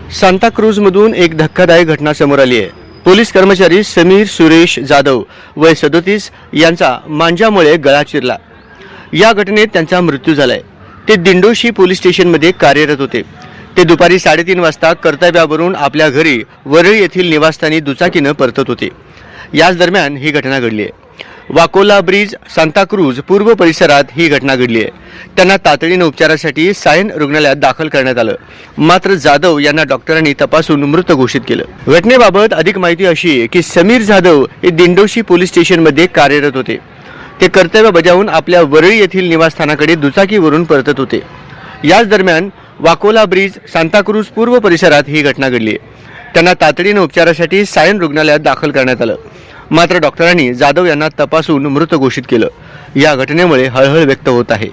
सांताक्रूजमधून एक धक्कादायक घटना समोर आली आहे। पोलीस कर्मचारी समीर सुरेश जाधव वय 37 यांचा मांजामुळे गळा चिरला। या घटनेत त्यांचा मृत्यू झालाय। ते दिंडोशी पोलीस स्टेशनमध्ये कार्यरत होते। ते दुपारी 3:30 वाजता कर्तव्यावरून आपल्या घरी वरळी येथील निवासस्थानी दुचाकीने परतत होते। याच दरम्यान ही घटना घडली आहे। वाकोला ब्रिज सांताक्रूज पूर्व परिसरात ही घटना घडली आहे। त्यांना तातडीने उपचारासाठी सायन रुग्णालयात दाखल करण्यात आलं, मात्र जाधव यांना डॉक्टरांनी तपासून मृत घोषित केलं। घटनेबाबत अधिक माहिती अशी आहे की समीर जाधव हे दिंडोशी पोलीस स्टेशनमध्ये कार्यरत होते। ते कर्तव्य बजावून आपल्या वरळी येथील निवासस्थानाकडे दुचाकीवरून परतत होते। याच दरम्यान वाकोला ब्रिज सांताक्रूज पूर्व परिसरात ही घटना घडली आहे। त्यांना तातडीने उपचारासाठी सायन रुग्णालयात दाखल करण्यात आलं, मात्र डॉक्टरांनी जाधव यांना तपासून मृत घोषित केलं। या घटनेमुळे हळहळ व्यक्त होत आहे।